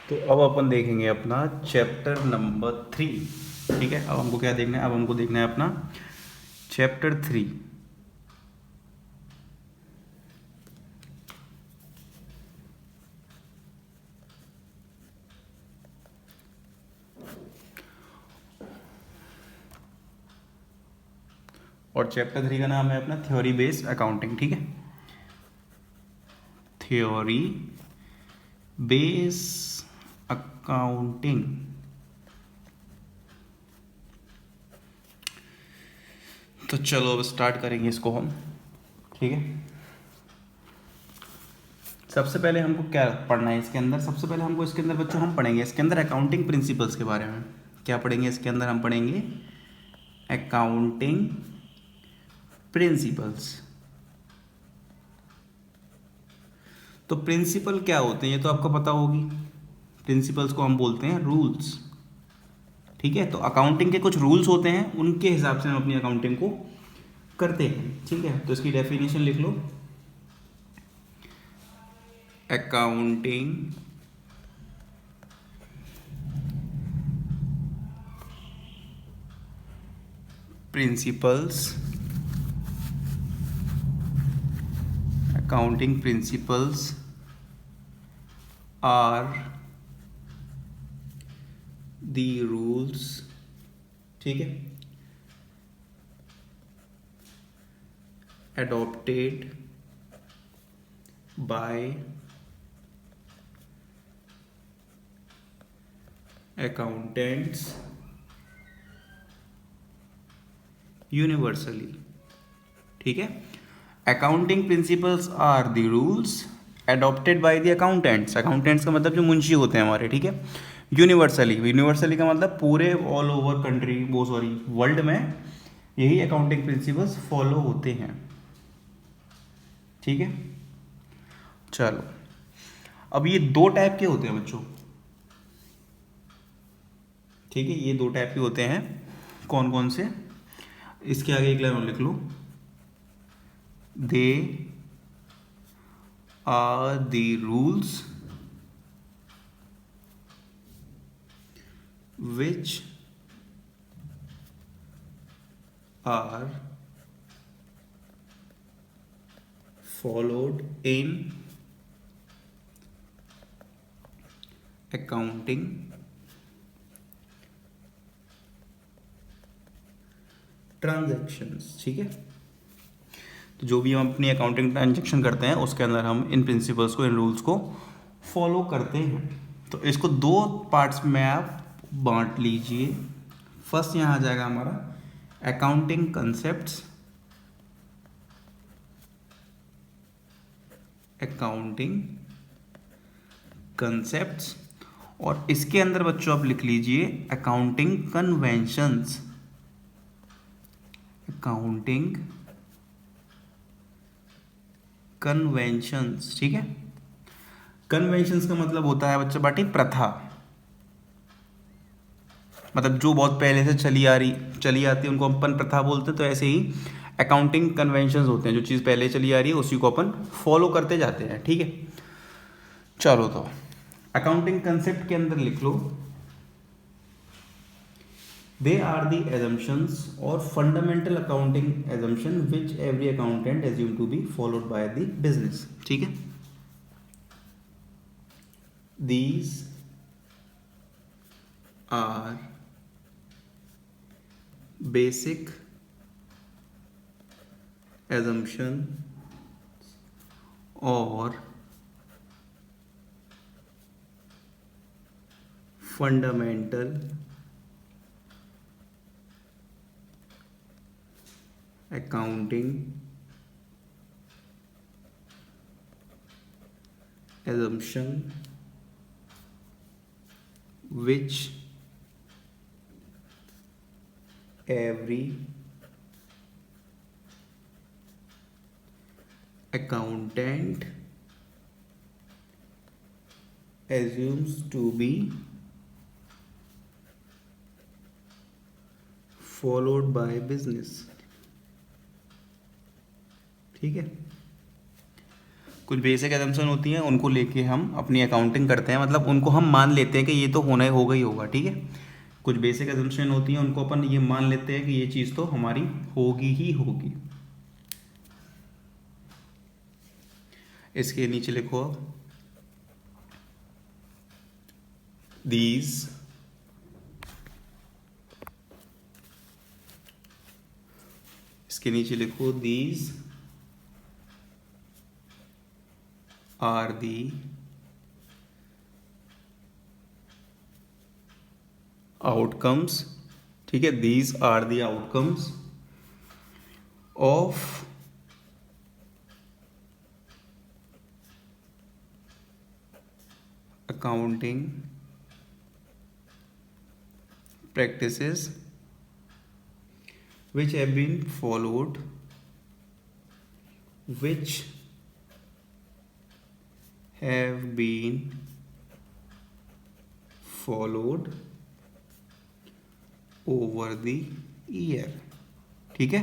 तो अब अपन देखेंगे अपना चैप्टर नंबर 3। ठीक है, अब हमको क्या देखना है, अब हमको देखना है अपना चैप्टर 3। और चैप्टर 3 का नाम है अपना थ्योरी बेस्ड अकाउंटिंग। ठीक है, थ्योरी बेस अकाउंटिंग। तो चलो अब स्टार्ट करेंगे इसको हम। ठीक है, सबसे पहले हमको क्या पढ़ना है इसके अंदर, सबसे पहले हमको इसके अंदर बच्चों हम पढ़ेंगे इसके अंदर अकाउंटिंग प्रिंसिपल्स के बारे में। क्या पढ़ेंगे इसके अंदर, हम पढ़ेंगे अकाउंटिंग प्रिंसिपल्स। तो प्रिंसिपल क्या होते हैं ये तो आपको पता होगी। प्रिंसिपल्स को हम बोलते हैं रूल्स। ठीक है, तो अकाउंटिंग के कुछ रूल्स होते हैं, उनके हिसाब से हम अपनी अकाउंटिंग को करते हैं। ठीक है, तो इसकी डेफिनेशन लिख लो। Accounting principles, accounting principles are the rules. ठीक है, adopted by accountants universally। ठीक है, accounting principles are the rules adopted by the accountants. Accountants का मतलब जो मुंशी होते हैं हमारे। ठीक है, यूनिवर्सली, यूनिवर्सली का मतलब पूरे ऑल ओवर कंट्री, वो सॉरी वर्ल्ड में यही अकाउंटिंग प्रिंसिपल्स फॉलो होते हैं। ठीक है, चलो अब ये दो टाइप के होते हैं बच्चों। ठीक है, ये दो टाइप के होते हैं। कौन कौन से, इसके आगे एक लाइन और लिख लो। They are the rules which are followed in accounting transactions. ठीक है, तो जो भी हम अपनी अकाउंटिंग ट्रांजैक्शन करते हैं उसके अंदर हम इन प्रिंसिपल्स को, इन रूल्स को फॉलो करते हैं। तो इसको दो पार्ट्स में आप बांट लीजिए। फर्स्ट यहाँ आ जाएगा हमारा अकाउंटिंग कंसेप्ट्स, अकाउंटिंग कंसेप्ट्स, और इसके अंदर बच्चों आप लिख लीजिए अकाउंटिंग कन्वेंशंस। Accounting conventions. ठीक है, कन्वेंशंस का मतलब होता है बच्चा बाटी प्रथा, मतलब जो बहुत पहले से चली आती है उनको अपन प्रथा बोलते हैं। तो ऐसे ही अकाउंटिंग कन्वेंशंस होते हैं, जो चीज़ पहले चली आ रही है उसी को अपन फॉलो करते जाते हैं। ठीक है, चलो तो अकाउंटिंग कंसेप्ट के अंदर लिख लो, दे आर दी एजम्पशंस और fundamental accounting assumption which every accountant assume to be followed by the business. ठीक है, दीज आर बेसिक assumption और fundamental accounting assumption which every accountant assumes to be followed by business। ठीक है, कुछ basic assumption होती हैं, उनको लेके हम अपनी अकाउंटिंग करते हैं, मतलब उनको हम मान लेते हैं कि ये तो होना ही होगा ही होगा, ठीक है। कुछ बेसिक एजम्पशन होती हैं, उनको अपन ये मान लेते हैं कि ये चीज़ तो हमारी होगी ही होगी। इसके नीचे लिखो दीज इसके नीचे लिखो दीज आर दी आउटकम्स, ठीक है, these are the outcomes of accounting practices which have been followed over the year, ठीक है।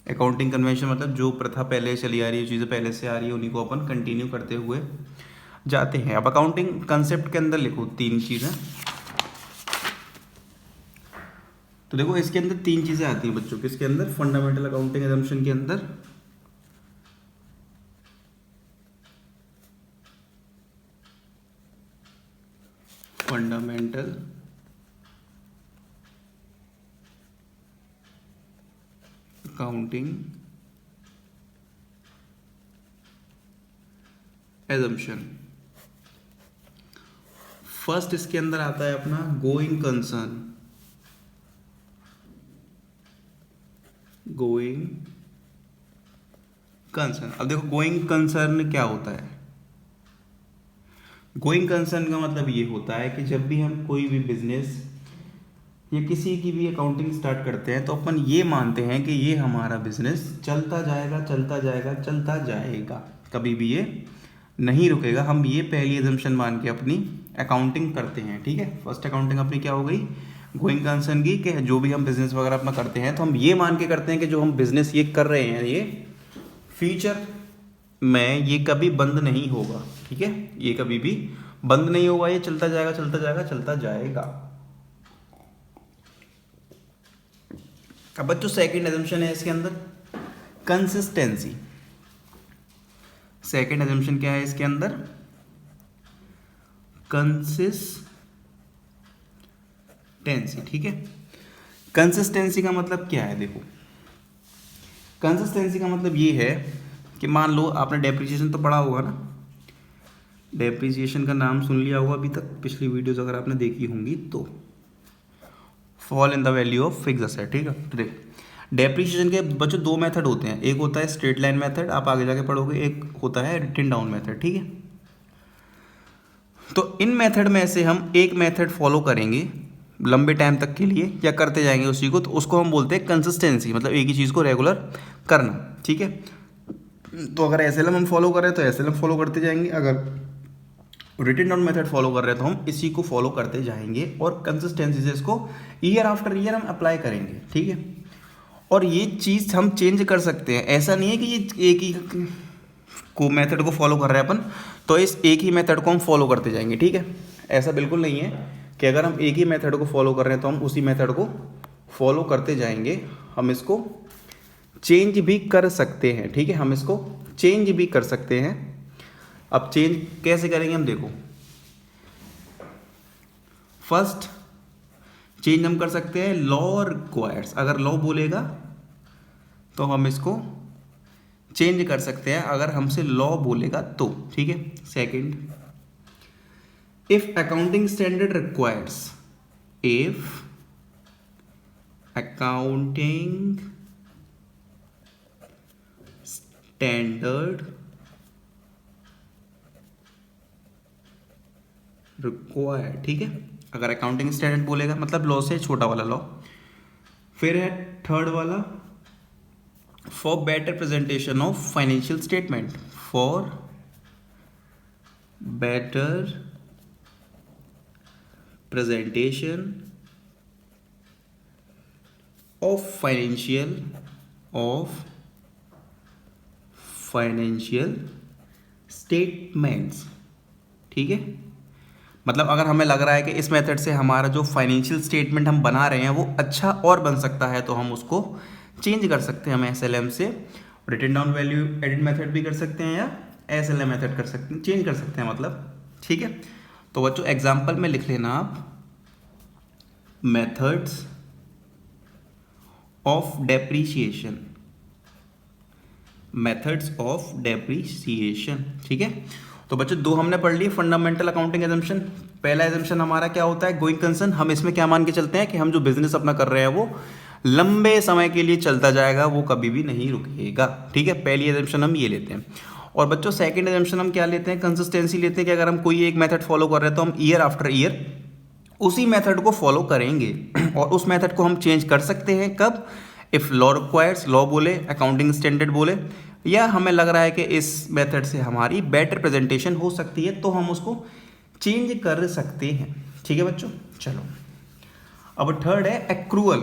अकाउंटिंग कन्वेंशन मतलब जो प्रथा पहले चली आ रही है, चीज़ें पहले से आ रही है, उन्हीं को अपन कंटिन्यू करते हुए जाते हैं। अब अकाउंटिंग कंसेप्ट के अंदर लिखो 3 चीज़ें। तो देखो इसके अंदर 3 चीज़ें आती हैं बच्चों के, इसके अंदर फंडामेंटल अकाउंटिंग एजम्पशन के अंदर फंडामेंटल अकाउंटिंग एजम्पशन। फर्स्ट इसके अंदर आता है अपना गोइंग कंसर्न। गोइंग कंसर्न, अब देखो गोइंग कंसर्न क्या होता है। गोइंग कंसर्न का मतलब ये होता है कि जब भी हम कोई भी बिजनेस या किसी की भी अकाउंटिंग स्टार्ट करते हैं तो अपन ये मानते हैं कि ये हमारा बिजनेस चलता जाएगा चलता जाएगा चलता जाएगा, कभी भी ये नहीं रुकेगा। हम ये पहली एजम्पशन मान के अपनी अकाउंटिंग करते हैं, ठीक है। फर्स्ट अकाउंटिंग अपनी क्या हो गई, गोइंग कंसर्न की, कि जो भी हम बिजनेस वगैरह अपना करते हैं तो हम ये मान के करते हैं कि जो हम बिजनेस ये कर रहे हैं ये फ्यूचर में ये कभी बंद नहीं होगा, ठीक है। ये कभी भी बंद नहीं होगा, ये चलता जाएगा चलता जाएगा चलता जाएगा। अब बच्चों सेकंड एजम्पशन है इसके अंदर कंसिस्टेंसी। सेकंड एजम्पशन क्या है इसके अंदर, कंसिस्टेंसी, ठीक है। कंसिस्टेंसी का मतलब क्या है, देखो कंसिस्टेंसी का मतलब ये है कि मान लो आपने डेप्रिसिएशन तो पढ़ा होगा ना, डेप्रिसिएशन का नाम सुन लिया होगा अभी तक, पिछली वीडियोस अगर आपने देखी होंगी तो। Fall in the value of fix asset, ठीक है। तो देख डेप्रिसिएशन के बच्चों 2 मेथड होते हैं, एक होता है स्ट्रेट लाइन मेथड, आप आगे जाके पढ़ोगे, एक होता है रिटन डाउन मेथड, ठीक है। तो इन मेथड में से हम एक मेथड फॉलो करेंगे लंबे टाइम तक के लिए या करते जाएंगे उसी को, तो उसको हम बोलते हैं कंसिस्टेंसी, मतलब एक ही चीज़ को रेगुलर करना, ठीक है। तो अगर एसएलएम हम फॉलो कर रहे हैं तो एसएलएम फॉलो करते जाएंगे, अगर रिटन डाउन मेथड फॉलो कर रहे हैं तो हम इसी को फॉलो करते जाएंगे और कंसिस्टेंसी से इसको ईयर आफ्टर ईयर हम अप्लाई करेंगे, ठीक है। और ये चीज़ हम चेंज कर सकते हैं, ऐसा नहीं है कि ये एक ही को मेथड को फॉलो कर रहे हैं अपन तो इस एक ही मेथड को हम फॉलो करते जाएंगे, ठीक है। ऐसा बिल्कुल नहीं है कि अगर हम एक ही मेथड को फॉलो कर रहे हैं तो हम उसी मेथड को फॉलो करते जाएंगे, हम इसको चेंज भी कर सकते हैं, ठीक है। हम इसको चेंज भी कर सकते हैं। अब चेंज कैसे करेंगे हम, देखो फर्स्ट चेंज हम कर सकते हैं लॉ रिक्वायर्स, अगर लॉ बोलेगा तो हम इसको चेंज कर सकते हैं, अगर हमसे लॉ बोलेगा तो, ठीक है। Second, if accounting standard requires, if accounting standard required, ठीक है। अगर अकाउंटिंग स्टैंडर्ड बोलेगा मतलब लॉ से छोटा वाला लॉ। फिर है थर्ड वाला, for better presentation of financial statement, for better presentation of financial statements, ठीक है। मतलब अगर हमें लग रहा है कि इस मेथड से हमारा जो फाइनेंशियल स्टेटमेंट हम बना रहे हैं वो अच्छा और बन सकता है, तो हम उसको चेंज कर सकते हैं। हम SLM से written down value edit method भी कर सकते हैं या SLM मेथड कर सकते हैं, चेंज कर सकते हैं मतलब, ठीक है। तो बच्चों एग्जाम्पल में लिख लेना आप, methods of depreciation, methods of depreciation, ठीक है। तो बच्चों दो हमने पढ़ लिए फंडामेंटल अकाउंटिंग एजम्पशन। पहला एजम्पशन हमारा क्या होता है, गोइंग कंसर्न। हम इसमें क्या मान के चलते हैं कि हम जो बिजनेस अपना कर रहे हैं वो लंबे समय के लिए चलता जाएगा, वो कभी भी नहीं रुकेगा, ठीक है। पहली एजम्पशन हम ये लेते हैं। और बच्चों सेकंड एजम्पशन हम क्या लेते हैं, कंसिस्टेंसी लेते हैं कि अगर हम कोई एक मेथड फॉलो कर रहे हैं तो हम ईयर आफ्टर ईयर उसी मेथड को फॉलो करेंगे और उस मेथड को हम चेंज कर सकते हैं कब, इफ़ लॉ रिक्वायर्स, लॉ बोले, अकाउंटिंग स्टैंडर्ड बोले, या हमें लग रहा है कि इस मेथड से हमारी बेटर प्रेजेंटेशन हो सकती है तो हम उसको चेंज कर सकते हैं, ठीक है बच्चों। चलो अब थर्ड है एक्रूअल।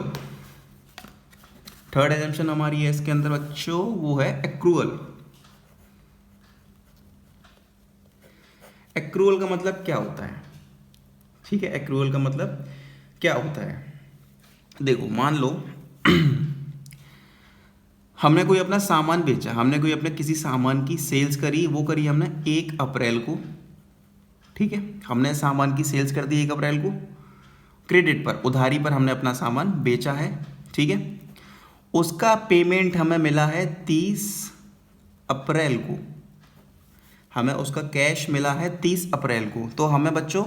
थर्ड एजम्पशन हमारी है इसके अंदर बच्चों, वो है एक्रूअल। एक्रूअल का मतलब क्या होता है, ठीक है। एक्रूअल का मतलब क्या होता है, देखो मान लो हमने कोई अपना सामान बेचा, हमने कोई अपने किसी सामान की सेल्स करी, वो करी हमने 1 अप्रैल को, ठीक है। हमने सामान की सेल्स कर दी 1 अप्रैल को, क्रेडिट पर, उधारी पर हमने अपना सामान बेचा है, ठीक है। उसका पेमेंट हमें मिला है 30 अप्रैल को, हमें उसका कैश मिला है 30 अप्रैल को। तो हमें बच्चों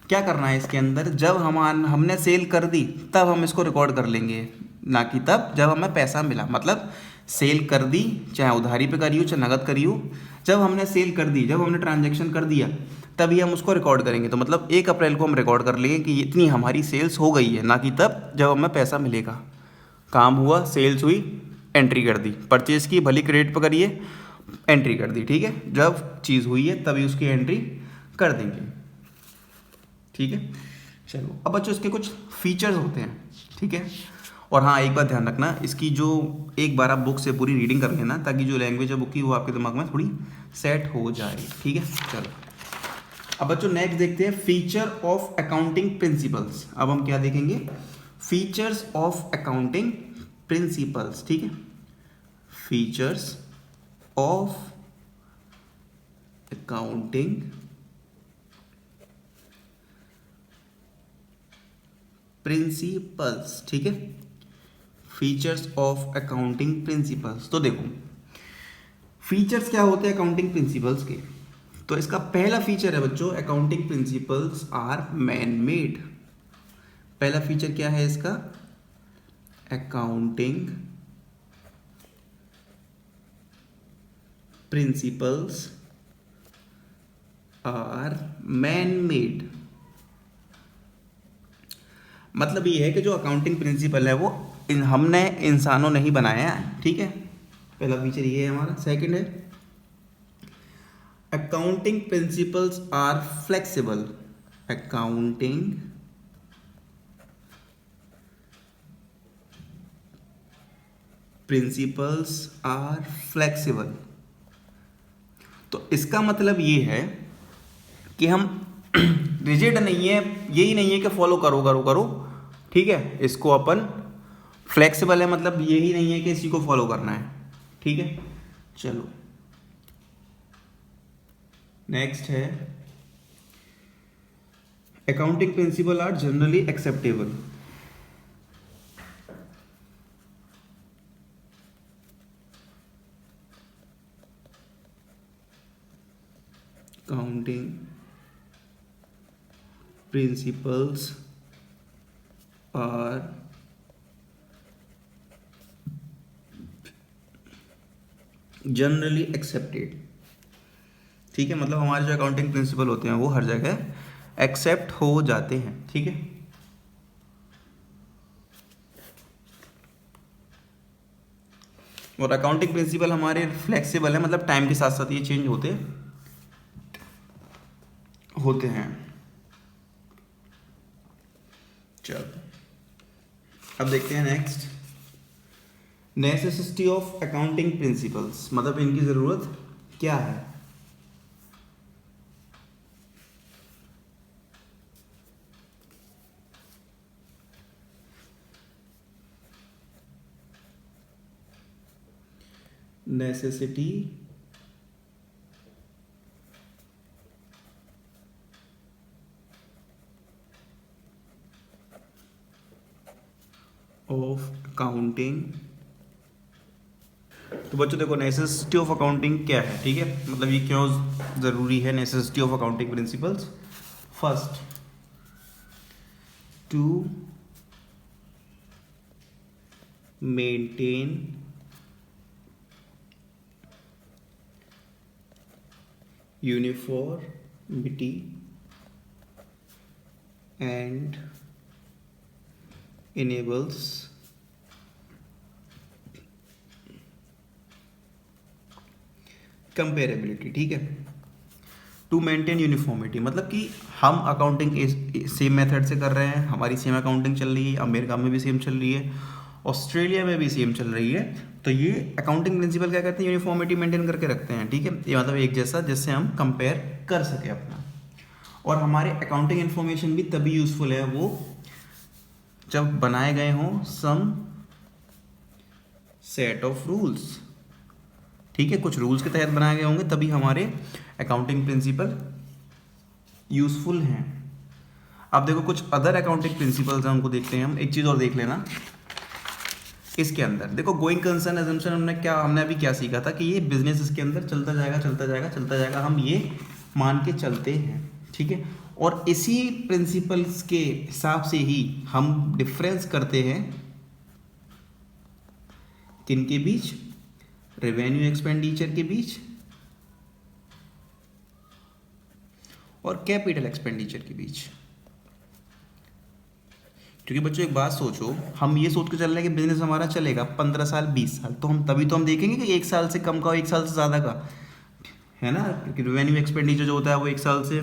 क्या करना है इसके अंदर, जब हमने सेल कर दी तब हम इसको रिकॉर्ड कर लेंगे, ना कि तब जब हमें पैसा मिला। मतलब सेल कर दी, चाहे उधारी पे करी हो चाहे नगद करी हो, जब हमने सेल कर दी, जब हमने ट्रांजैक्शन कर दिया तभी हम उसको रिकॉर्ड करेंगे। तो मतलब 1 अप्रैल को हम रिकॉर्ड कर लेंगे कि इतनी हमारी सेल्स हो गई है, ना कि तब जब हमें पैसा मिलेगा। काम हुआ, सेल्स हुई, एंट्री कर दी, परचेज की, भली क्रेडिट पर करिए, एंट्री कर दी, ठीक है। जब चीज़ हुई है तभी उसकी एंट्री कर देंगे, ठीक है। चलो अब बच्चों इसके कुछ फीचर्स होते हैं, ठीक है। और हाँ एक बात ध्यान रखना, इसकी जो एक बार आप बुक से पूरी रीडिंग कर लेना ताकि जो लैंग्वेज है बुक की वो आपके दिमाग में थोड़ी सेट हो जाए, ठीक है। चलो अब बच्चों नेक्स्ट देखते हैं फीचर ऑफ अकाउंटिंग प्रिंसिपल्स। अब हम क्या देखेंगे, फीचर्स ऑफ अकाउंटिंग प्रिंसिपल्स, ठीक है। फीचर्स ऑफ अकाउंटिंग प्रिंसिपल्स, ठीक है। Features of accounting principles. तो देखो फीचर्स क्या होते हैं अकाउंटिंग प्रिंसिपल्स के, तो इसका पहला फीचर है बच्चों, accounting principles are man made. पहला फीचर क्या है इसका, accounting principles are man made. मतलब ये है कि जो अकाउंटिंग प्रिंसिपल है वो हमने इंसानों ने ही बनाया है, ठीक है। पहला फीचर ये है हमारा। सेकंड है accounting principles are flexible. Accounting principles are flexible. तो इसका मतलब ये है कि हम रिजिड नहीं है, यही नहीं है कि फॉलो करो करो करो, ठीक है। इसको अपन फ्लेक्सिबल है, मतलब यही नहीं है कि इसी को फॉलो करना है, ठीक है। चलो नेक्स्ट है accounting principle are generally acceptable. Accounting principles are generally accepted, ठीक है। मतलब हमारे जो अकाउंटिंग प्रिंसिपल होते हैं वो हर जगह एक्सेप्ट हो जाते हैं, ठीक है। और अकाउंटिंग प्रिंसिपल हमारे फ्लेक्सिबल है, मतलब टाइम के साथ साथ ये चेंज होते हैं। चलो अब देखते हैं next, necessity of accounting principles. मतलब इनकी ज़रूरत क्या है। Necessity of accounting. तो बच्चों देखो नेसेसिटी ऑफ अकाउंटिंग क्या है, ठीक है, मतलब ये क्यों ज़रूरी है necessity of accounting principles. First, to maintain uniformity and enables comparability, ठीक है। टू मेंटेन यूनिफॉर्मिटी मतलब कि हम अकाउंटिंग सेम मेथड से कर रहे हैं, हमारी सेम अकाउंटिंग चल रही है, अमेरिका में भी सेम चल रही है, ऑस्ट्रेलिया में भी सेम चल रही है, तो ये अकाउंटिंग प्रिंसिपल क्या कहते हैं, यूनिफॉर्मिटी मेंटेन करके रखते हैं, ठीक है। ये मतलब एक जैसा, जिससे हम कंपेयर कर सके अपना। और हमारे अकाउंटिंग इन्फॉर्मेशन भी तभी यूजफुल है वो जब बनाए गए हों सम सेट ऑफ रूल्स, ठीक है, कुछ रूल्स के तहत बनाए गए होंगे, तभी हमारे अकाउंटिंग प्रिंसिपल यूजफुल हैं। अब देखो कुछ अदर अकाउंटिंग प्रिंसिपल्स हैं, उनको देखते हैं हम। एक चीज़ और देख लेना इसके अंदर, देखो गोइंग कंसर्न एजम्पशन हमने अभी क्या सीखा था कि ये बिजनेस इसके अंदर चलता जाएगा चलता जाएगा चलता जाएगा, हम ये मान के चलते हैं, ठीक है। और इसी प्रिंसिपल्स के हिसाब से ही हम डिफरेंस करते हैं किनके बीच, रेवेन्यू एक्सपेंडिचर के बीच और कैपिटल एक्सपेंडिचर के बीच। क्योंकि बच्चों एक बात सोचो, हम ये सोच के चल रहे हैं कि बिजनेस हमारा चलेगा 15 साल 20 साल, तो हम तभी तो हम देखेंगे कि एक साल से कम का एक साल से ज़्यादा का, है ना। क्योंकि रेवेन्यू एक्सपेंडिचर जो होता है वो एक साल से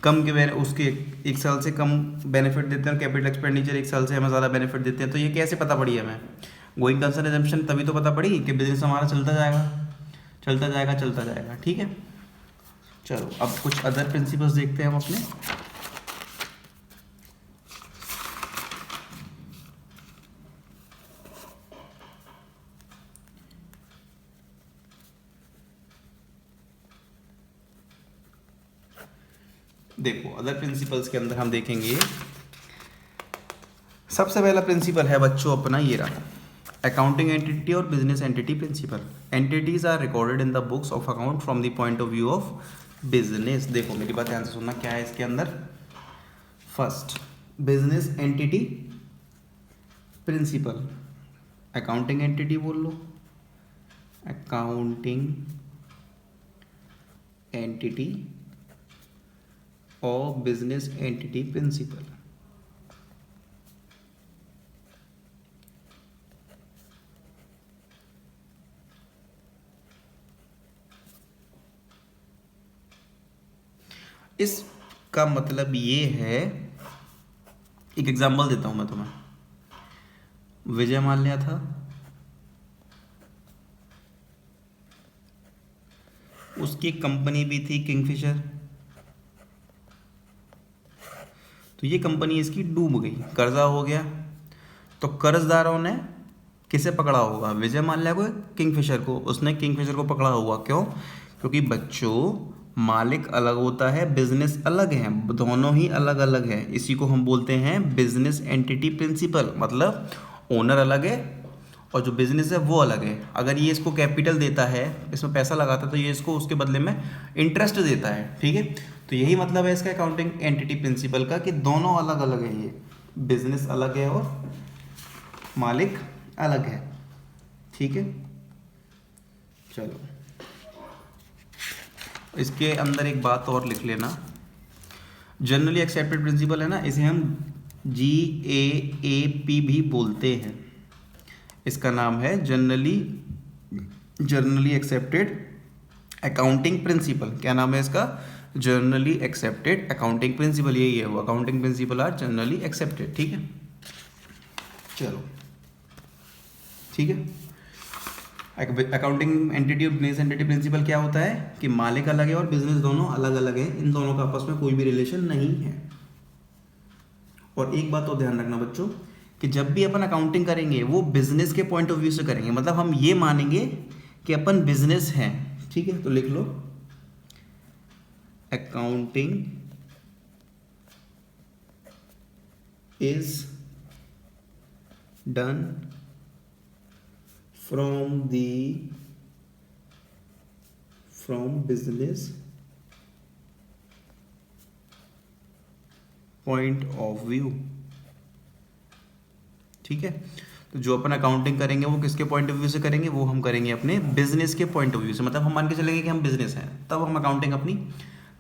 कम के उसके एक साल से कम बेनिफिट देते हैं, और कैपिटल एक्सपेंडिचर एक साल से हमें ज़्यादा बेनिफिट देते हैं। तो ये कैसे पता पड़ी हमें, गोइंग कंसर्न एजम्पशन तभी तो पता पड़ी कि बिजनेस हमारा चलता जाएगा चलता जाएगा चलता जाएगा, ठीक है। चलो अब कुछ अदर प्रिंसिपल्स देखते हैं हम अपने। देखो अदर प्रिंसिपल्स के अंदर हम देखेंगे, सबसे पहला प्रिंसिपल है बच्चों अपना ये रहा, अकाउंटिंग एंटिटी और business entity principle. Entities are recorded in the books of account from the point of view of business. देखो मेरी बात ध्यान से सुनना, क्या है इसके अंदर। First, business entity principle, accounting entity बोल लो, अकाउंटिंग एंटिटी और बिजनेस एंटिटी प्रिंसिपल। इसका मतलब ये है, एक एग्जांपल देता हूं मैं तुम्हें। विजय माल्या था, उसकी कंपनी भी थी किंगफिशर, तो ये कंपनी इसकी डूब गई, कर्जा हो गया, तो कर्जदारों ने किसे पकड़ा होगा, विजय माल्या को, किंगफिशर को। उसने किंगफिशर को पकड़ा होगा, क्यों, क्योंकि बच्चों मालिक अलग होता है, बिजनेस अलग है, दोनों ही अलग अलग है। इसी को हम बोलते हैं बिजनेस एंटिटी प्रिंसिपल, मतलब ओनर अलग है और जो बिजनेस है वो अलग है। अगर ये इसको कैपिटल देता है, इसमें पैसा लगाता है, तो ये इसको उसके बदले में इंटरेस्ट देता है, ठीक है। तो यही मतलब है इसका अकाउंटिंग एंटिटी प्रिंसिपल का, कि दोनों अलग अलग है, ये बिजनेस अलग है और मालिक अलग है, ठीक है। चलो इसके अंदर एक बात और लिख लेना, जनरली एक्सेप्टेड प्रिंसिपल है ना, इसे हम GAAP भी बोलते हैं। इसका नाम है जनरली एक्सेप्टेड अकाउंटिंग प्रिंसिपल। क्या नाम है इसका, जनरली एक्सेप्टेड अकाउंटिंग प्रिंसिपल, यही है वो, accounting principle are generally accepted, ठीक है। चलो ठीक है। अकाउंटिंग एंटिटी और बिजनेस एंटिटी प्रिंसिपल क्या होता है कि मालिक अलग है और बिजनेस दोनों अलग अलग है, इन दोनों का आपस में कोई भी रिलेशन नहीं है। और एक बात तो ध्यान रखना बच्चों, कि जब भी अपन अकाउंटिंग करेंगे वो बिजनेस के पॉइंट ऑफ व्यू से करेंगे, मतलब हम ये मानेंगे कि अपन बिजनेस हैं, ठीक है, तो लिख लो accounting is done from business point of view. ठीक है, तो जो अपन अकाउंटिंग करेंगे वो किसके पॉइंट ऑफ व्यू से करेंगे, वो हम करेंगे अपने बिजनेस के पॉइंट ऑफ व्यू से। मतलब हम मान के चलेंगे कि हम बिजनेस हैं, तब हम अकाउंटिंग अपनी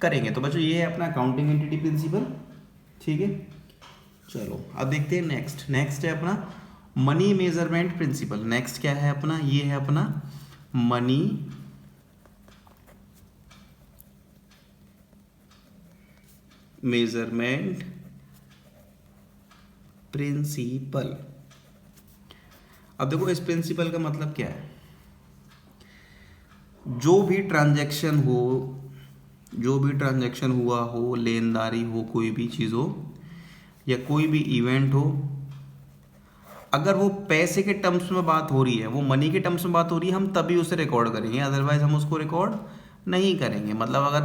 करेंगे। तो बच्चों ये है अपना अकाउंटिंग एंटिटी प्रिंसिपल। ठीक है, चलो अब देखते हैं नेक्स्ट है अपना मनी मेजरमेंट प्रिंसिपल। नेक्स्ट क्या है अपना, ये है अपना मनी मेजरमेंट प्रिंसिपल। अब देखो इस प्रिंसिपल का मतलब क्या है, जो भी ट्रांजैक्शन हुआ हो, लेनदारी हो, कोई भी चीज़ हो या कोई भी इवेंट हो, अगर वो पैसे के टर्म्स में बात हो रही है, वो मनी के टर्म्स में बात हो रही है, हम तभी उसे रिकॉर्ड करेंगे, अदरवाइज हम उसको रिकॉर्ड नहीं करेंगे। मतलब अगर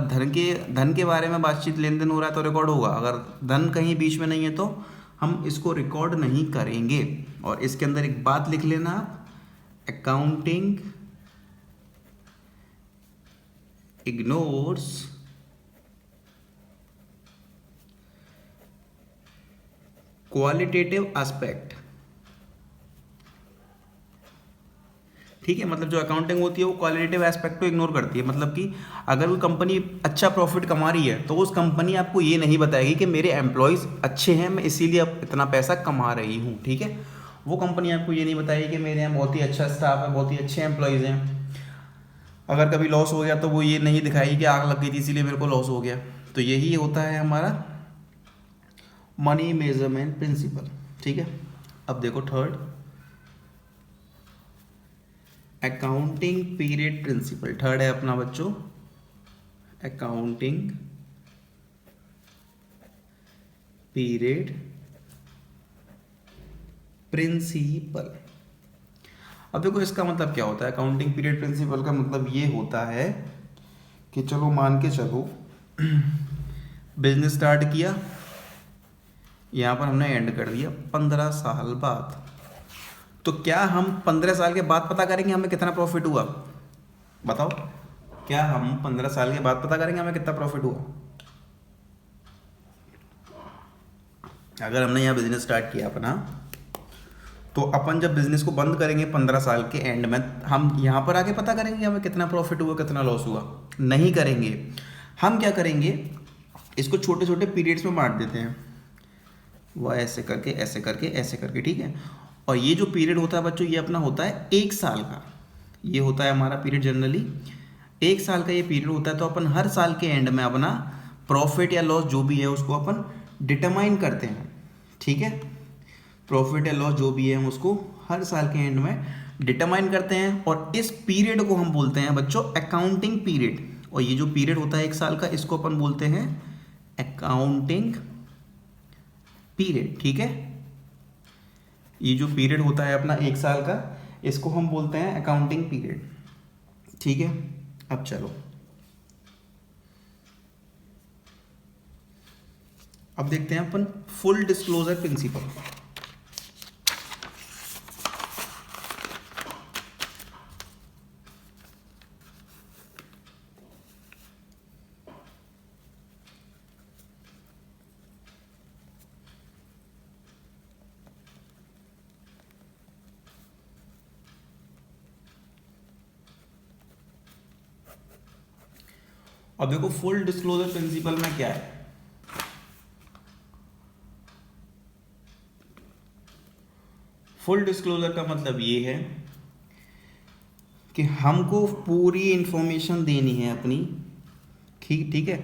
धन के बारे में बातचीत लेन देन हो रहा है तो रिकॉर्ड होगा, अगर धन कहीं बीच में नहीं है तो हम इसको रिकॉर्ड नहीं करेंगे। और इसके अंदर एक बात लिख लेना आप, अकाउंटिंग इग्नोर्स क्वालिटेटिव एस्पेक्ट। ठीक है, मतलब जो अकाउंटिंग होती है वो क्वालिटेटिव एस्पेक्ट को इग्नोर करती है। मतलब कि अगर कोई कंपनी अच्छा प्रॉफिट कमा रही है तो उस कंपनी आपको ये नहीं बताएगी कि मेरे एम्प्लॉयज़ अच्छे हैं, मैं इसीलिए अब इतना पैसा कमा रही हूँ। ठीक है, वो कंपनी आपको ये नहीं बताएगी कि मेरे यहाँ बहुत ही अच्छा स्टाफ है, बहुत ही अच्छे एम्प्लॉयज़ हैं। अगर कभी लॉस हो गया तो वो ये नहीं दिखाएगी कि आग लग गई थी इसीलिए मेरे को लॉस हो गया। तो यही होता है हमारा मनी मेजरमेंट प्रिंसिपल। ठीक है, अब देखो third, accounting period principle. Third है अपना बच्चों अकाउंटिंग पीरियड प्रिंसिपल। अब देखो इसका मतलब क्या होता है, अकाउंटिंग पीरियड प्रिंसिपल का मतलब ये होता है कि चलो मान के चलो बिजनेस स्टार्ट किया, यहाँ पर हमने एंड कर दिया 15 साल बाद, तो क्या हम 15 साल के बाद पता करेंगे हमें कितना प्रॉफिट हुआ? बताओ, क्या हम 15 साल के बाद पता करेंगे हमें कितना प्रॉफिट हुआ? अगर हमने यहाँ बिजनेस स्टार्ट किया अपना, तो अपन जब बिजनेस को बंद करेंगे 15 साल के एंड में, हम यहाँ पर आके पता करेंगे हमें कितना प्रॉफिट हुआ कितना लॉस हुआ? नहीं करेंगे। हम क्या करेंगे, इसको छोटे छोटे पीरियड्स में बांट देते हैं, वह ऐसे करके ऐसे करके ऐसे करके। ठीक है, और ये जो पीरियड होता है बच्चों, ये अपना होता है 1 साल का। ये होता है हमारा पीरियड जनरली 1 साल का ये पीरियड होता है। तो अपन हर साल के एंड में अपना प्रॉफिट या लॉस जो भी है उसको अपन डिटरमाइन करते हैं। ठीक है, प्रॉफिट या लॉस जो भी है हम उसको हर साल के एंड में डिटरमाइन करते हैं, और इस पीरियड को हम बोलते हैं बच्चों अकाउंटिंग पीरियड। और ये जो पीरियड होता है 1 साल का, इसको अपन बोलते हैं अकाउंटिंग पीरियड। ठीक है, ये जो पीरियड होता है अपना 1 साल का, इसको हम बोलते हैं अकाउंटिंग पीरियड। ठीक है, अब चलो अब देखते हैं अपन फुल डिस्क्लोजर प्रिंसिपल। अब देखो फुल डिस्क्लोजर प्रिंसिपल में क्या है, फुल डिस्क्लोजर का मतलब ये है कि हमको पूरी इंफॉर्मेशन देनी है अपनी। ठीक ठीक है,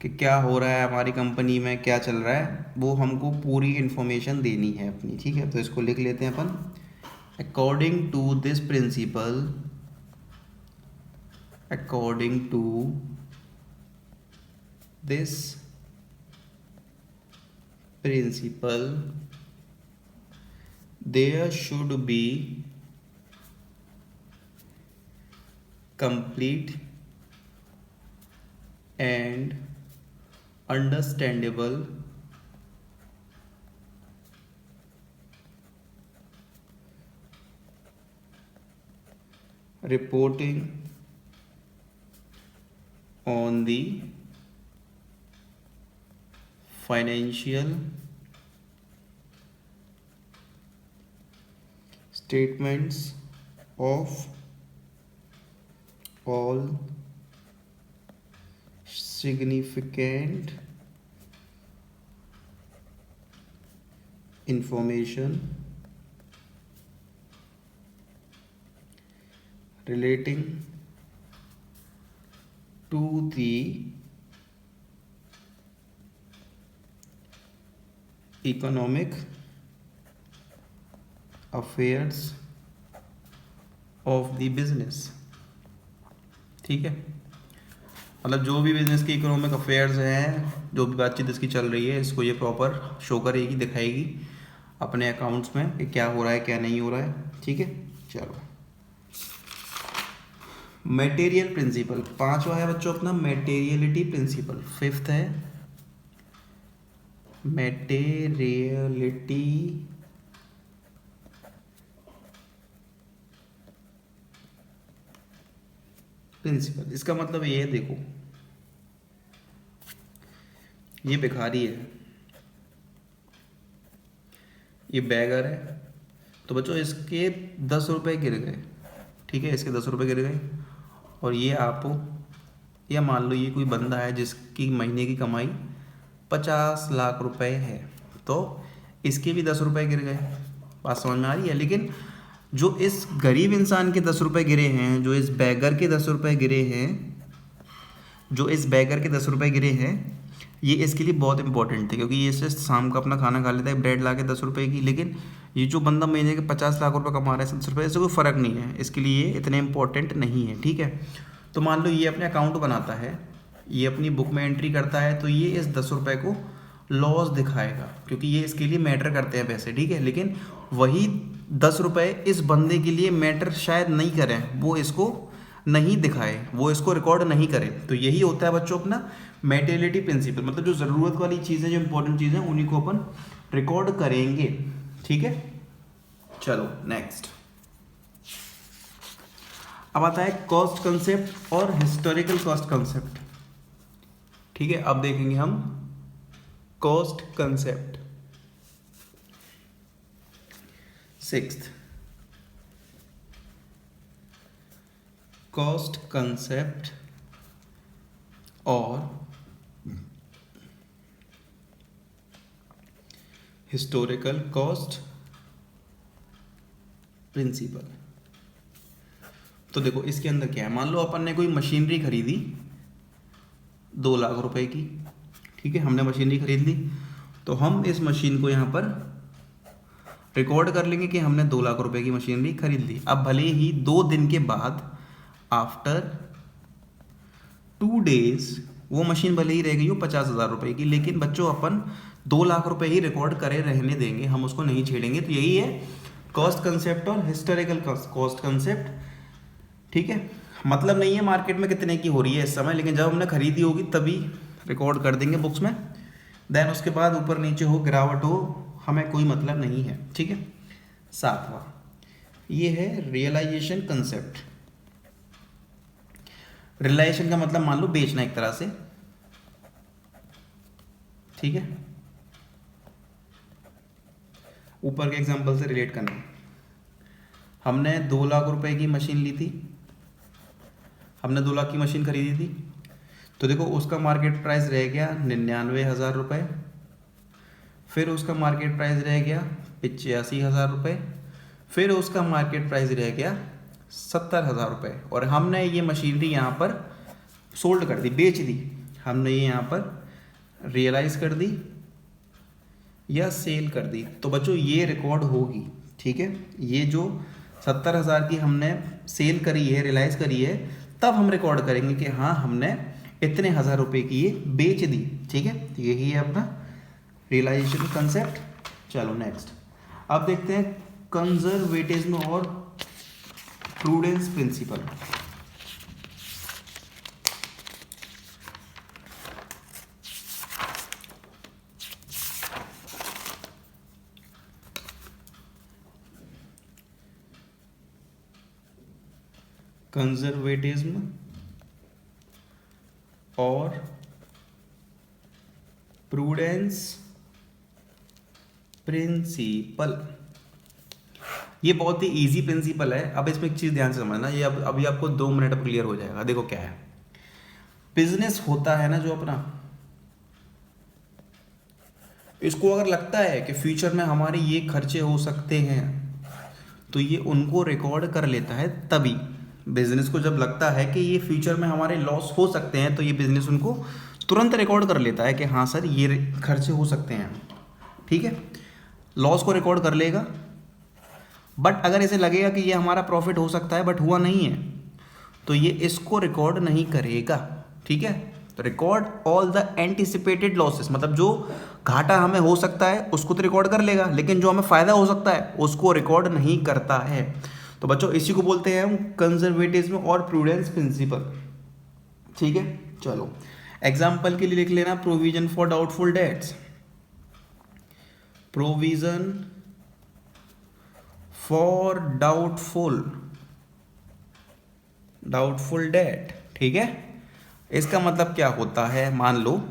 कि क्या हो रहा है हमारी कंपनी में, क्या चल रहा है, वो हमको पूरी इंफॉर्मेशन देनी है अपनी। ठीक है, तो इसको लिख लेते हैं अपन, according to this principle, according to this principle there should be complete and understandable reporting on the financial statements of all significant information relating to the economic affairs of the business। ठीक है, मतलब जो भी business की economic affairs हैं, जो भी बातचीत इसकी चल रही है, इसको ये प्रॉपर शो करेगी, दिखाएगी अपने अकाउंट्स में कि क्या हो रहा है क्या नहीं हो रहा है। ठीक है, चलो मटेरियल प्रिंसिपल, पांचवा है बच्चों अपना मटेरियलिटी प्रिंसिपल। फिफ्थ है मटेरियलिटी प्रिंसिपल। इसका मतलब ये है, देखो ये भिखारी है, ये बैगर है, तो बच्चों इसके 10 रुपए गिर गए। ठीक है, इसके 10 रुपए गिर गए, और ये आप, या मान लो ये कोई बंदा है जिसकी महीने की कमाई 50 लाख रुपए है, तो इसके भी 10 रुपए गिर गए। बात समझ में आ रही है? लेकिन जो इस गरीब इंसान के 10 रुपए गिरे हैं, जो इस बैगर के 10 रुपए गिरे हैं, जो इस बैगर के 10 रुपए गिरे हैं, ये इसके लिए बहुत इंपॉर्टेंट थे, क्योंकि ये इससे शाम का अपना खाना खा लेता है ब्रेड ला के 10 रुपए की। लेकिन ये जो बंदा महीने के 50 लाख रुपए कमा रहा है 10 रुपये, इससे कोई फ़र्क नहीं है, इसके लिए ये इतने इंपॉर्टेंट नहीं है। ठीक है, तो मान लो ये अपने अकाउंट बनाता है, ये अपनी बुक में एंट्री करता है, तो ये इस 10 रुपये को लॉस दिखाएगा, क्योंकि ये इसके लिए मैटर करते हैं पैसे। ठीक है, लेकिन वही 10 रुपये इस बंदे के लिए मैटर शायद नहीं करें, वो इसको नहीं दिखाए, वो इसको रिकॉर्ड नहीं करे। तो यही होता है बच्चों अपना मटेरियलिटी प्रिंसिपल, मतलब जो ज़रूरत वाली चीज़ें, जो इंपॉर्टेंट चीज़ें, उन्हीं को अपन रिकॉर्ड करेंगे। ठीक है, चलो नेक्स्ट। अब आता है कॉस्ट कंसेप्ट और हिस्टोरिकल कॉस्ट कंसेप्ट। ठीक है, अब देखेंगे हम cost concept. Sixth, cost concept और हिस्टोरिकल कॉस्ट प्रिंसिपल। तो देखो इसके अंदर क्या है, मान लो अपन ने कोई मशीनरी खरीदी 2 लाख रुपए की। ठीक है, हमने मशीनरी खरीद ली, तो हम इस मशीन को यहाँ पर रिकॉर्ड कर लेंगे कि हमने 2 लाख रुपए की मशीनरी खरीद ली। अब भले ही 2 दिन के बाद, आफ्टर 2 डेज, वो मशीन भले ही रह गई हो 50,000 रुपए की, लेकिन बच्चों अपन 2 लाख रुपए ही रिकॉर्ड करे रहने देंगे, हम उसको नहीं छेड़ेंगे। तो यही है कॉस्ट कंसेप्ट और हिस्टोरिकल कॉस्ट कंसेप्ट। ठीक है, मतलब नहीं है मार्केट में कितने की हो रही है इस समय, लेकिन जब हमने खरीदी होगी तभी रिकॉर्ड कर देंगे बुक्स में। देन उसके बाद ऊपर नीचे हो, गिरावट हो, हमें कोई मतलब नहीं है। ठीक है, 7वां ये है रियलाइजेशन कंसेप्ट। रियलाइजेशन का मतलब मान लो बेचना एक तरह से। ठीक है, ऊपर के एग्जांपल से रिलेट करना। हमने 2 लाख रुपए की मशीन ली थी, हमने 2 लाख की मशीन खरीदी थी, तो देखो उसका मार्केट प्राइस रह गया 99,000 रुपये, फिर उसका मार्केट प्राइस रह गया 85,000 रुपये, फिर उसका मार्केट प्राइस रह गया 70,000 रुपये, और हमने ये मशीनरी यहाँ पर सोल्ड कर दी, बेच दी। हमने ये यहाँ पर रियलाइज़ कर दी या सेल कर दी, तो बच्चों ये रिकॉर्ड होगी। ठीक है, ये जो 70,000 की हमने सेल करी है, रियलाइज़ करी है, तब हम रिकॉर्ड करेंगे कि हाँ हमने इतने 1,000 रुपये की ये बेच दी। ठीक है, तो यही है अपना रियलाइजेशन कंसेप्ट। चलो नेक्स्ट, अब देखते हैं कंजर्वेटिज्म और प्रूडेंस प्रिंसिपल। कंजर्वेटिज्म और प्रूडेंस प्रिंसिपल। ये बहुत ही इजी प्रिंसिपल है। अब इसमें एक चीज ध्यान से समझना, ये अभी आपको 2 मिनट में क्लियर हो जाएगा। देखो क्या है, बिजनेस होता है ना जो अपना, इसको अगर लगता है कि फ्यूचर में हमारे ये खर्चे हो सकते हैं तो ये उनको रिकॉर्ड कर लेता है। तभी बिजनेस को जब लगता है कि ये फ्यूचर में हमारे लॉस हो सकते हैं तो ये बिजनेस उनको तुरंत रिकॉर्ड कर लेता है कि हाँ सर ये खर्चे हो सकते हैं, ठीक है। लॉस को रिकॉर्ड कर लेगा, बट अगर इसे लगेगा कि ये हमारा प्रॉफिट हो सकता है बट हुआ नहीं है तो ये इसको रिकॉर्ड नहीं करेगा, ठीक है। तो record all the anticipated losses, मतलब जो घाटा हमें हो सकता है उसको तो रिकॉर्ड कर लेगा, लेकिन जो हमें फायदा हो सकता है उसको रिकॉर्ड नहीं करता है। तो बच्चों इसी को बोलते हैं हम कंजर्वेटिज्म और प्रूडेंस प्रिंसिपल, ठीक है। चलो एग्जाम्पल के लिए लिख लेना, provision for doubtful debts, provision for doubtful debt, ठीक है। इसका मतलब क्या होता है, मान लो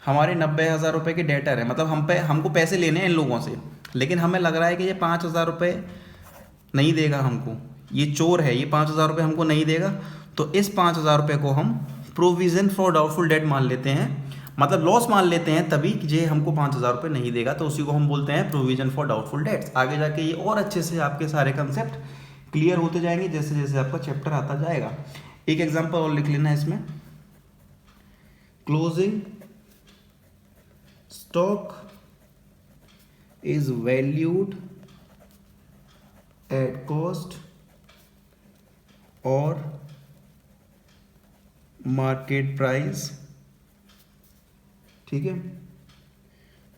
हमारे 90,000 रुपये के डेटर है, मतलब हमको पैसे लेने हैं इन लोगों से, लेकिन हमें लग रहा है कि ये 5,000 रुपये नहीं देगा हमको, ये चोर है, ये 5,000 रुपये हमको नहीं देगा। तो इस 5,000 रुपये को हम प्रोविज़न फॉर डाउटफुल डेट मान लेते हैं, मतलब लॉस मान लेते हैं तभी कि ये हमको 5,000 रुपये नहीं देगा, तो उसी को हम बोलते हैं प्रोविज़न फॉर डाउटफुल डेट्स। आगे जाके ये और अच्छे से आपके सारे कंसेप्ट क्लियर होते जाएंगे जैसे जैसे आपका चैप्टर आता जाएगा। एक एग्जाम्पल और लिख लेना इसमें, closing stock is valued at cost और मार्केट प्राइस, ठीक है,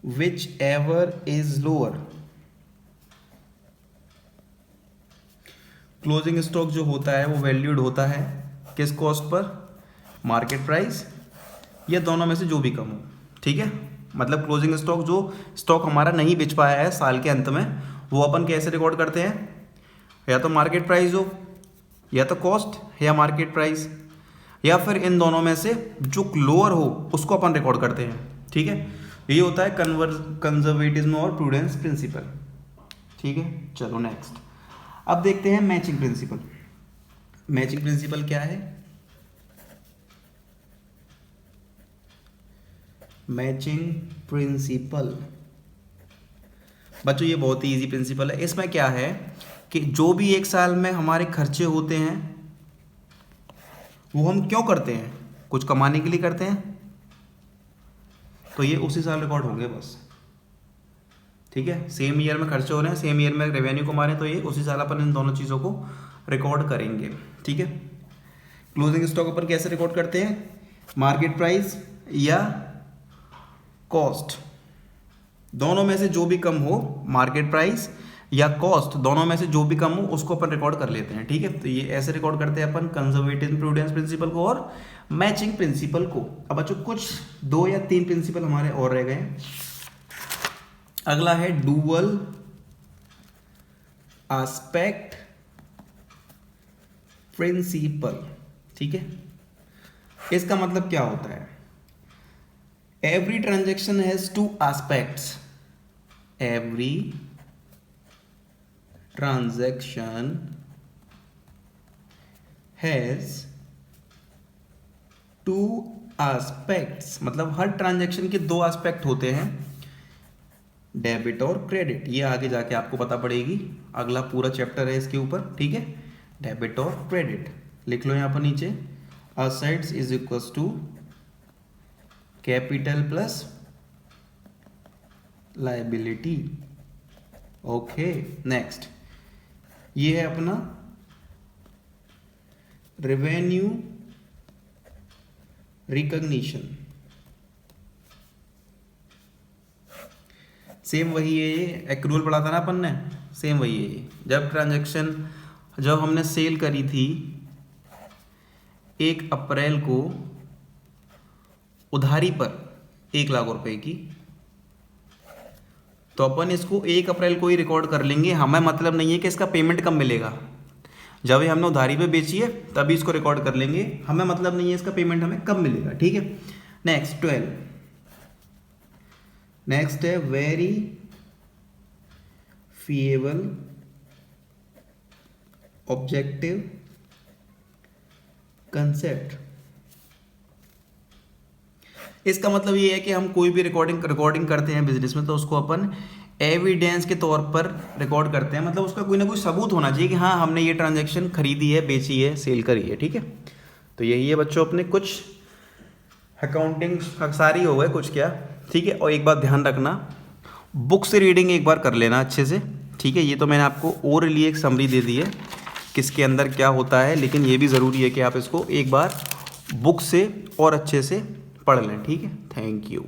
which ever is lower. Closing stock जो होता है वो वैल्यूड होता है किस कॉस्ट पर, मार्केट प्राइस, या दोनों में से जो भी कम हो, ठीक है। मतलब क्लोजिंग स्टॉक, जो स्टॉक हमारा नहीं बेच पाया है साल के अंत में, वो अपन कैसे रिकॉर्ड करते हैं, या तो मार्केट प्राइस हो, या तो कॉस्ट या मार्केट प्राइस, या फिर इन दोनों में से जो लोअर हो उसको अपन रिकॉर्ड करते हैं, ठीक है। ये होता है कंजर्वेटिज्म और प्रूडेंस प्रिंसिपल, ठीक है। चलो नेक्स्ट, अब देखते हैं मैचिंग प्रिंसिपल। मैचिंग प्रिंसिपल क्या है, मैचिंग प्रिंसिपल बच्चों ये बहुत ही इजी प्रिंसिपल है। इसमें क्या है कि जो भी एक साल में हमारे खर्चे होते हैं वो हम क्यों करते हैं, कुछ कमाने के लिए करते हैं, तो ये उसी साल रिकॉर्ड होंगे बस, ठीक है। सेम ईयर में खर्चे हो रहे हैं, सेम ईयर में रेवेन्यू कमा रहे हैं, तो ये उसी साल अपन इन दोनों चीज़ों को रिकॉर्ड करेंगे, ठीक है। क्लोजिंग स्टॉक अपन कैसे रिकॉर्ड करते हैं, मार्केट प्राइस या कॉस्ट, दोनों में से जो भी कम हो, मार्केट प्राइस या कॉस्ट, दोनों में से जो भी कम हो उसको अपन रिकॉर्ड कर लेते हैं, ठीक है। तो ये ऐसे रिकॉर्ड करते हैं अपन कंजर्वेटिव प्रूडेंस प्रिंसिपल को और मैचिंग प्रिंसिपल को। अब बच्चों कुछ 2 या 3 प्रिंसिपल हमारे और रह गए। अगला है डुअल एस्पेक्ट प्रिंसिपल, ठीक है। इसका मतलब क्या होता है, every transaction has 2 aspects, every transaction has 2 aspects, मतलब हर ट्रांजैक्शन के 2 एस्पेक्ट होते हैं, डेबिट और क्रेडिट। ये आगे जाके आपको पता पड़ेगी, अगला पूरा चैप्टर है इसके ऊपर, ठीक है। डेबिट और क्रेडिट लिख लो यहाँ पर नीचे, assets is equals to capital plus liability, okay. Next ये है अपना रेवेन्यू रिकॉग्निशन, सेम वही है, ये एक्रूअल पढ़ा था ना अपन ने, सेम वही है ये। जब हमने सेल करी थी 1 अप्रैल को उधारी पर 1 लाख रुपए की, तो अपन इसको 1 अप्रैल को ही रिकॉर्ड कर लेंगे, हमें मतलब नहीं है कि इसका पेमेंट कब मिलेगा। जब ये हमने उधारी पे बेची है तभी इसको रिकॉर्ड कर लेंगे, हमें मतलब नहीं है इसका पेमेंट हमें कब मिलेगा, ठीक है। नेक्स्ट 12, नेक्स्ट है वेरीफिएबल ऑब्जेक्टिव कंसेप्ट। इसका मतलब ये है कि हम कोई भी रिकॉर्डिंग करते हैं बिजनेस में तो उसको अपन एविडेंस के तौर पर रिकॉर्ड करते हैं, मतलब उसका कोई ना कोई सबूत होना चाहिए कि हाँ हमने ये ट्रांजैक्शन खरीदी है, बेची है, सेल करी है, ठीक है। तो यही है बच्चों अपने कुछ अकाउंटिंग सारी हो गए कुछ क्या, ठीक है। और एक बात ध्यान रखना, बुक से रीडिंग एक बार कर लेना अच्छे से, ठीक है। ये तो मैंने आपको ओरली एक समरी दे दी है किसके अंदर क्या होता है, लेकिन ये भी ज़रूरी है कि आप इसको एक बार बुक से और अच्छे से पढ़ लें, ठीक है। Thank you.